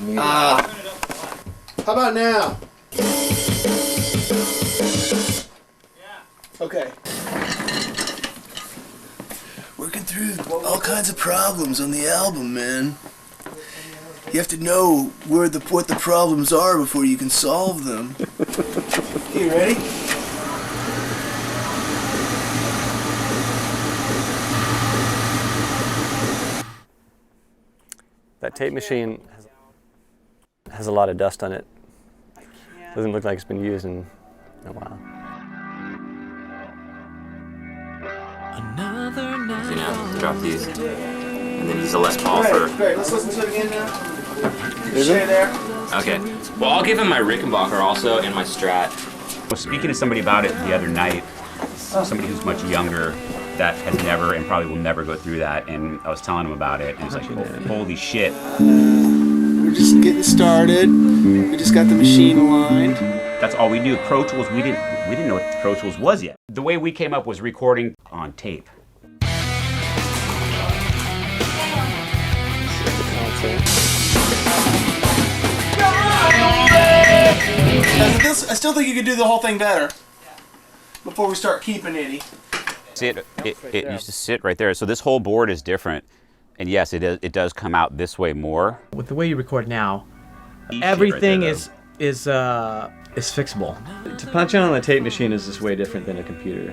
How about now? Okay. Working through all kinds of problems on the album, man. You have to know what the problems are before you can solve them. You ready? That tape machine has a lot of dust on it. Doesn't look like it's been used in a while. So now, drop these, and then use a Les Paul for... Great, let's listen to it again now. Stay there. Okay. Well, I'll give him my Rickenbacker also, and my Strat. I was speaking to somebody about it the other night, somebody who's much younger, that has never and probably will never go through that, and I was telling him about it, and he's like, oh, holy shit. We're just getting started. We just got the machine aligned. That's all we knew. Pro Tools, we didn't know what Pro Tools was yet. The way we came up was recording on tape. I still think you could do the whole thing better before we start keeping it. See, it used to sit right there. So this whole board is different. And yes, it does come out this way more. With the way you record now, everything is fixable. To punch in on the tape machine is just way different than a computer.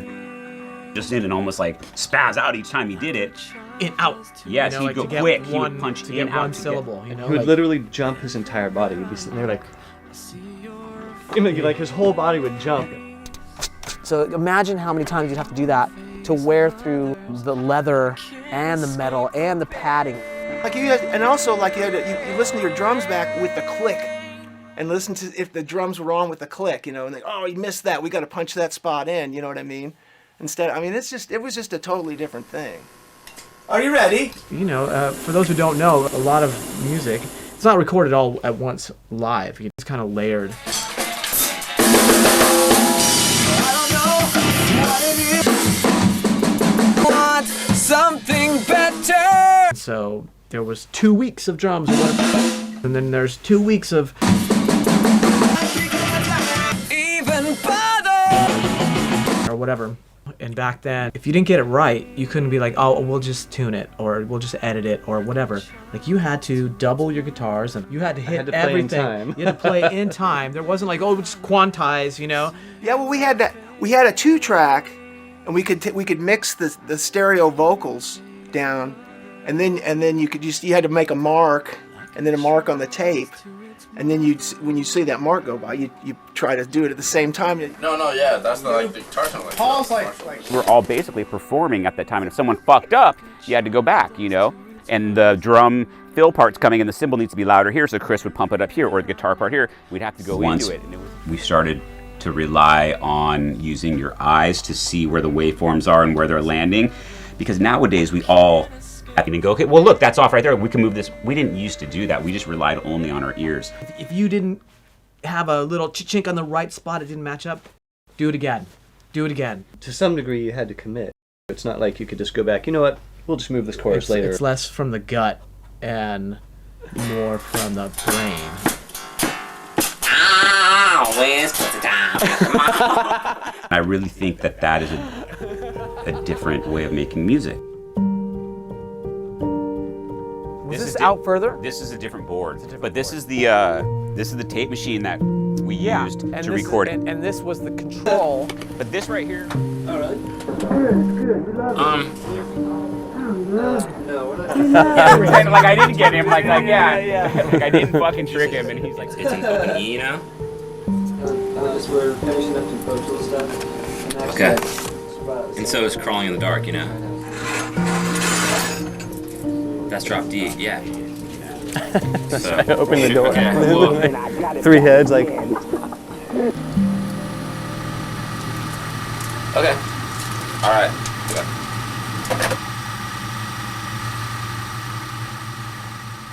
Just in and almost like spaz out each time he did it. In, out. Yes, you know, he'd go like quick. He would punch to in, get out. one syllable. You know, He would like, literally jump his entire body. He'd be sitting there like his whole body would jump. So imagine how many times you'd have to do that to wear through the leather and the metal and the padding. Like you had, and also like you listen to your drums back with the click, and listen to if the drums were wrong with the click, you know, and oh, you missed that. We got to punch that spot in. You know what I mean? Instead, I mean, it was just a totally different thing. Are you ready? You know, for those who don't know, a lot of music, it's not recorded all at once live. It's kind of layered. Something better. So there was 2 weeks of drums, and then there's 2 weeks of Even better. or whatever. And back then, if you didn't get it right, you couldn't be like, oh, we'll just tune it, or we'll just edit it, or whatever. Like, you had to double your guitars, and you had to hit everything. You had to play in time. There wasn't like, oh, we'll just quantize, you know? Yeah, well, we had that. We had a 2-track, and we could mix the stereo vocals down, and then you had to make a mark, and then a mark on the tape. And then when you see that mark go by, you try to do it at the same time. No, yeah, that's not like the guitar sound like. Paul's like We're all basically performing at that time, and if someone fucked up, you had to go back, you know? And the drum fill part's coming, and the cymbal needs to be louder here, so Chris would pump it up here, or the guitar part here. We'd have to go into it. And we started to rely on using your eyes to see where the waveforms are and where they're landing, because nowadays we all and go, okay, well look, that's off right there, we can move this. We didn't used to do that. We just relied only on our ears. If you didn't have a little chink on the right spot, it didn't match up, do it again. Do it again. To some degree, you had to commit. It's not like you could just go back, you know what, we'll just move this chorus later. It's less from the gut and more from the brain. I really think that is a different way of making music. Was this out further? This is a different board, but this is the tape machine that we used to record it. And this was the control. But this right here. Oh, really? Pretend like I didn't get him, like yeah. Like I didn't fucking trick him, and he's like, It's in open E now? We're finishing up some Pro Tools stuff. Okay. And so is Crawling in the Dark, you know? That's drop D, yeah. So, Open the door. Okay, well, 3 heads, like. okay. All right. Okay.